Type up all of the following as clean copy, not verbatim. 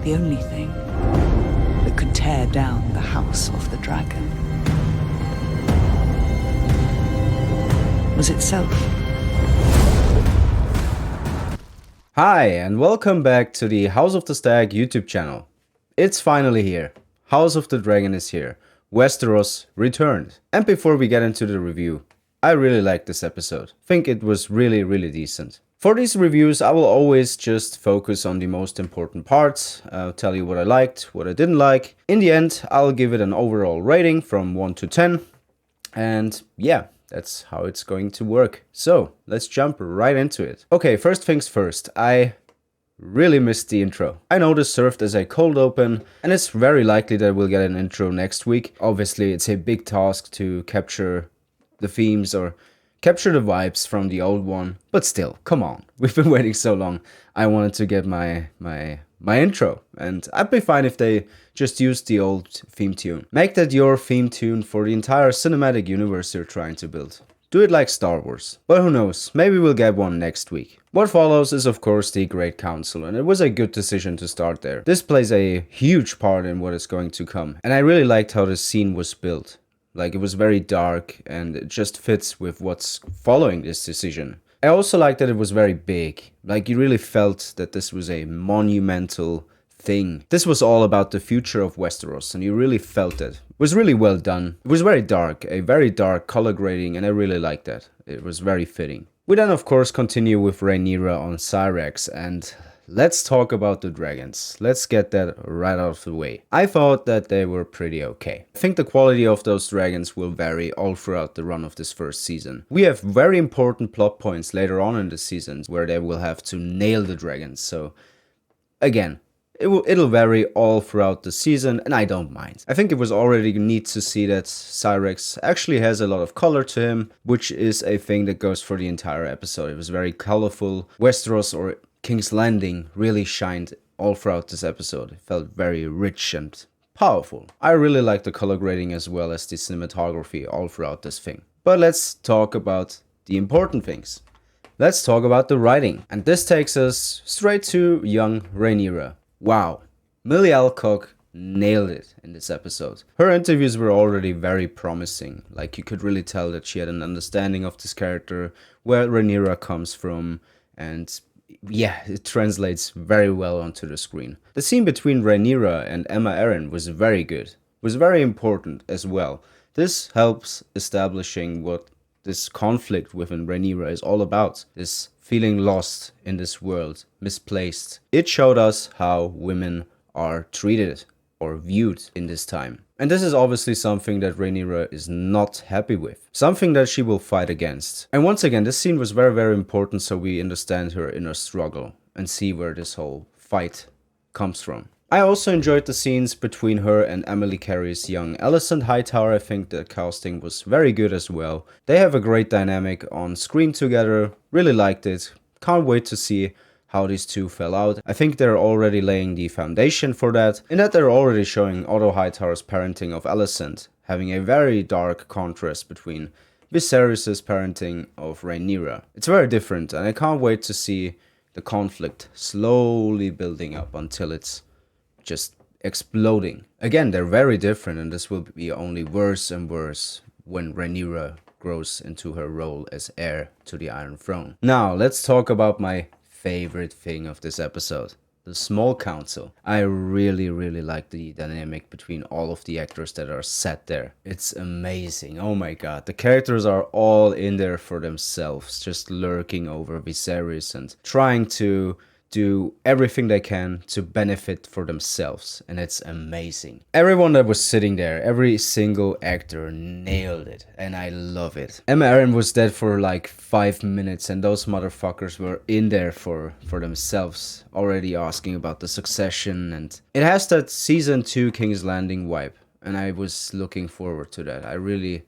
the only thing that could tear down the House of the Dragon was itself. Hi, and welcome back to the House of the Stag YouTube channel. It's finally here. House of the Dragon is here. Westeros returned. And before we get into the review, I really liked this episode. Think it was really decent. For these reviews, I will always just focus on the most important parts. I'll tell you what I liked, what I didn't like. In the end, I'll give it an overall rating from 1 to 10. And yeah, that's how it's going to work. So let's jump right into it. Okay, first things first. I really missed the intro. I know this served as a cold open, and it's very likely that we'll get an intro next week. Obviously, it's a big task to capture the themes or capture the vibes from the old one. But still, come on. We've been waiting so long. I wanted to get my intro, and I'd be fine if they just used the old theme tune. Make that your theme tune for the entire cinematic universe you're trying to build. Do it like Star Wars. But who knows, maybe we'll get one next week. What follows is of course the Great Council, and it was a good decision to start there. This plays a huge part in what is going to come, and I really liked how the scene was built. Like, it was very dark, and it just fits with what's following this decision. I also liked that it was very big. Like, you really felt that this was a monumental thing. This was all about the future of Westeros, and you really felt it. It was really well done. It was very dark, a very dark color grading, and I really liked that. It was very fitting. We then of course continue with Rhaenyra on Syrax, and let's talk about the dragons. Let's get that right out of the way. I thought that they were pretty okay. I think the quality of those dragons will vary all throughout the run of this first season. We have very important plot points later on in the seasons where they will have to nail the dragons, so again, it'll vary all throughout the season, and I don't mind. I think it was already neat to see that Syrax actually has a lot of color to him, which is a thing that goes for the entire episode. It was very colorful. Westeros, or King's Landing, really shined all throughout this episode. It felt very rich and powerful. I really like the color grading as well as the cinematography all throughout this thing. But let's talk about the important things. Let's talk about the writing. And this takes us straight to young Rhaenyra. Wow, Millie Alcock nailed it in this episode. Her interviews were already very promising. Like, you could really tell that she had an understanding of this character, where Rhaenyra comes from, and yeah, it translates very well onto the screen. The scene between Rhaenyra and Aemma Arryn was very good, was very important as well. This helps establishing what this conflict within Rhaenyra is all about. This feeling lost in this world, misplaced. It showed us how women are treated or viewed in this time. And this is obviously something that Rhaenyra is not happy with. Something that she will fight against. And once again, this scene was very important, so we understand her inner struggle and see where this whole fight comes from. I also enjoyed the scenes between her and Emily Carey's young Alicent Hightower. I think the casting was very good as well. They have a great dynamic on screen together. Really liked it. Can't wait to see how these two fell out. I think they're already laying the foundation for that, in that they're already showing Otto Hightower's parenting of Alicent, having a very dark contrast between Viserys' parenting of Rhaenyra. It's very different, and I can't wait to see the conflict slowly building up until it's just exploding. Again, they're very different, and this will be only worse and worse when Rhaenyra grows into her role as heir to the Iron Throne. Now, let's talk about my favorite thing of this episode. The Small Council. I really like the dynamic between all of the actors that are set there. It's amazing. Oh my god. The characters are all in there for themselves, just lurking over Viserys and trying to do everything they can to benefit for themselves, and it's amazing. Everyone that was sitting there, every single actor nailed it, and I love it. Aemma Arryn was dead for like 5 minutes, and those motherfuckers were in there for themselves, already asking about the succession, and it has that season 2 King's Landing vibe, and I was looking forward to that. I really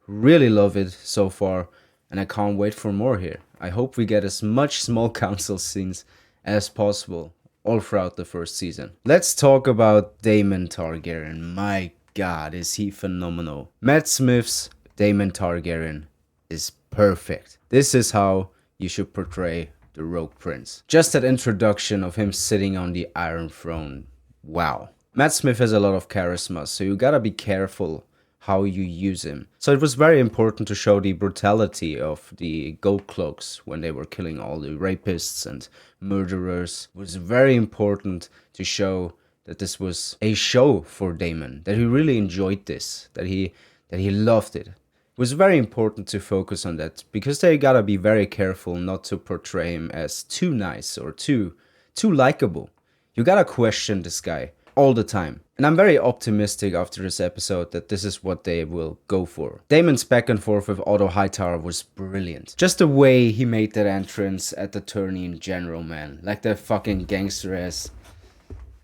love it so far, and I can't wait for more here. I hope we get as much Small Council scenes as possible all throughout the first season. Let's talk about Daemon Targaryen. My god, is he phenomenal. Matt Smith's Daemon Targaryen is perfect. This is how you should portray the Rogue Prince. Just that introduction of him sitting on the Iron Throne wow. Matt Smith has a lot of charisma, so you gotta be careful how you use him. So it was very important to show the brutality of the gold cloaks when they were killing all the rapists and murderers. It was very important to show that this was a show for Daemon, that he really enjoyed this, that he loved it. It was very important to focus on that, because they gotta be very careful not to portray him as too nice or too likable. You gotta question this guy all the time. And I'm very optimistic after this episode that this is what they will go for. Daemon's back and forth with Otto Hightower was brilliant. Just the way he made that entrance at the tourney in general, man. Like that fucking gangster ass.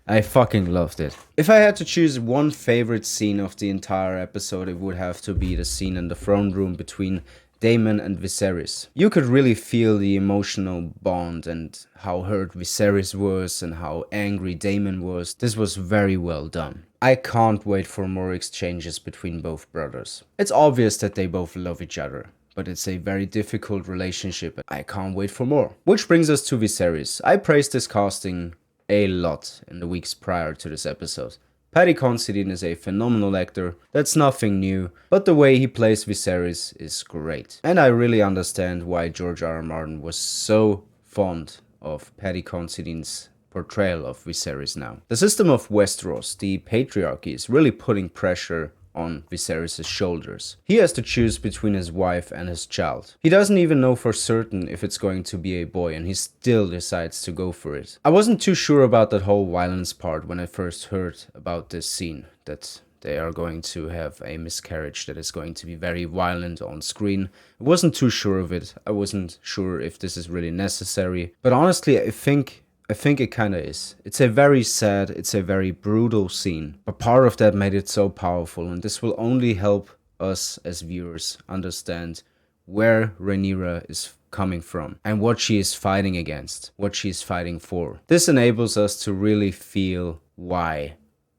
I fucking loved it. If I had to choose one favorite scene of the entire episode, it would have to be the scene in the throne room between Daemon and Viserys. You could really feel the emotional bond and how hurt Viserys was and how angry Daemon was. This was very well done. I can't wait for more exchanges between both brothers. It's obvious that they both love each other, but it's a very difficult relationship and I can't wait for more. Which brings us to Viserys. I praised this casting a lot in the weeks prior to this episode. Paddy Considine is a phenomenal actor, that's nothing new, but the way he plays Viserys is great. And I really understand why George R. R. Martin was so fond of Paddy Considine's portrayal of Viserys now. The system of Westeros, the patriarchy, is really putting pressure on Viserys' shoulders. He has to choose between his wife and his child. He doesn't even know for certain if it's going to be a boy, and he still decides to go for it. I wasn't too sure about that whole violence part when I first heard about this scene, that they are going to have a miscarriage that is going to be very violent on screen. I wasn't too sure of it. I wasn't sure if this is really necessary. But honestly, I think it kinda is. It's a very sad, it's a very brutal scene. But part of that made it so powerful, and this will only help us as viewers understand where Rhaenyra is coming from and what she is fighting against, what she is fighting for. This enables us to really feel why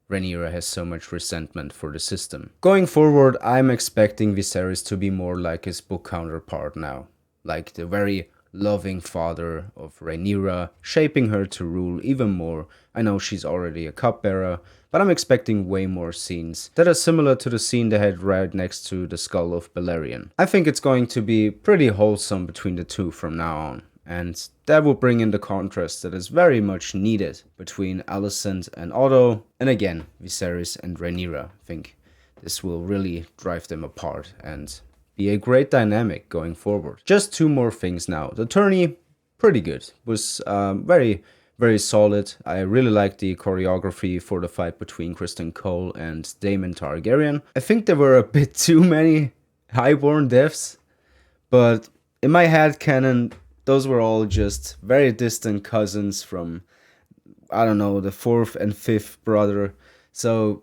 Rhaenyra has so much resentment for the system. Going forward, I'm expecting Viserys to be more like his book counterpart now. Like the very loving father of Rhaenyra, shaping her to rule even more. I know she's already a cupbearer, but I'm expecting way more scenes that are similar to the scene they had right next to the skull of Balerion. I think it's going to be pretty wholesome between the two from now on, and that will bring in the contrast that is very much needed between Alicent and Otto, and again, Viserys and Rhaenyra. I think this will really drive them apart and be a great dynamic going forward. Just two more things now. The tourney, pretty good. Was very, very solid. I really liked the choreography for the fight between Criston Cole and Daemon Targaryen. I think there were a bit too many highborn deaths, but in my headcanon, those were all just very distant cousins from, I don't know, the fourth and fifth brother. So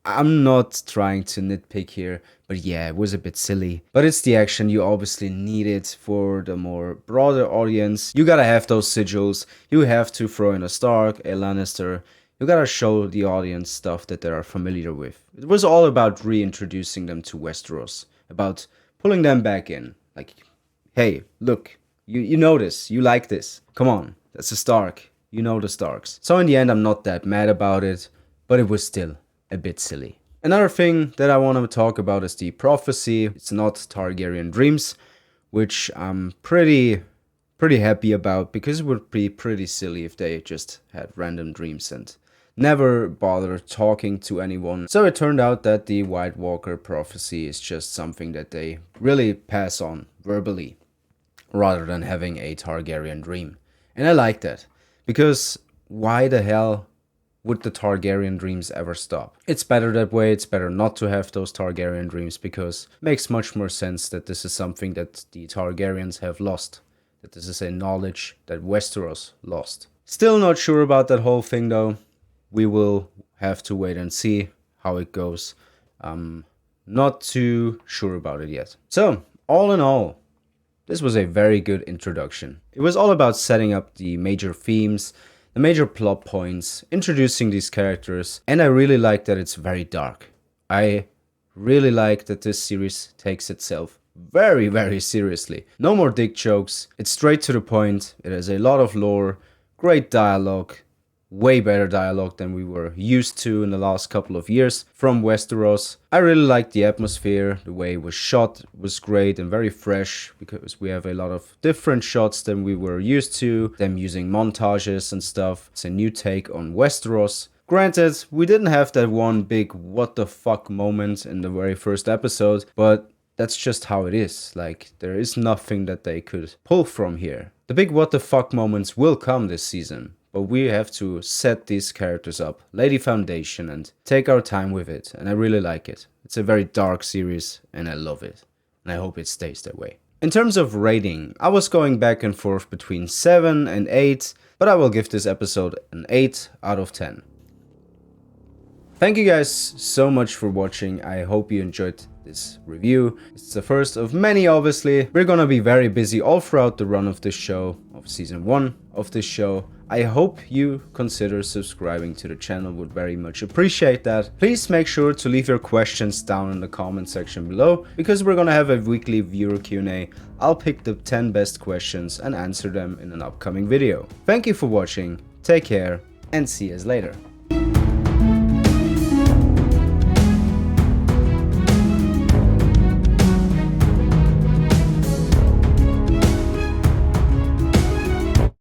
I'm not trying to nitpick here, but yeah, it was a bit silly. But it's the action you obviously need it for the more broader audience. You gotta have those sigils, you have to throw in a Stark, a Lannister. You gotta show the audience stuff that they are familiar with. It was all about reintroducing them to Westeros, about pulling them back in. Like, hey, look, you know this, you like this. Come on, that's a Stark, you know the Starks. So in the end, I'm not that mad about it, but it was still a bit silly. Another thing that I want to talk about is the prophecy. It's not Targaryen dreams, which I'm pretty happy about, because it would be pretty silly if they just had random dreams and never bothered talking to anyone. So it turned out that the White Walker prophecy is just something that they really pass on verbally, rather than having a Targaryen dream. And I like that, because why the hell would the Targaryen dreams ever stop? It's better that way. It's better not to have those Targaryen dreams, because it makes much more sense that this is something that the Targaryens have lost. That this is a knowledge that Westeros lost. Still not sure about that whole thing though. We will have to wait and see how it goes. Not too sure about it yet. So, all in all, this was a very good introduction. It was all about setting up the major themes, the major plot points, introducing these characters, and I really like that it's very dark. I really like that this series takes itself very, very seriously. No more dick jokes, it's straight to the point, it has a lot of lore, great dialogue, way better dialogue than we were used to in the last couple of years from Westeros. I really liked the atmosphere, the way it was shot was great and very fresh because we have a lot of different shots than we were used to, them using montages and stuff. It's a new take on Westeros. Granted, we didn't have that one big what the fuck moment in the very first episode, but that's just how it is. Like, there is nothing that they could pull from here. The big what the fuck moments will come this season, but we have to set these characters up, lay the foundation and take our time with it, and I really like it. It's a very dark series and I love it, and I hope it stays that way. In terms of rating, I was going back and forth between 7 and 8, but I will give this episode an 8 out of 10. Thank you guys so much for watching. I hope you enjoyed this review. It's the first of many, obviously. We're gonna be very busy all throughout the run of this show, of season 1 of this show. I hope you consider subscribing to the channel, would very much appreciate that. Please make sure to leave your questions down in the comment section below, because we're gonna have a weekly viewer Q&A. I'll pick the 10 best questions and answer them in an upcoming video. Thank you for watching, take care, and see you later.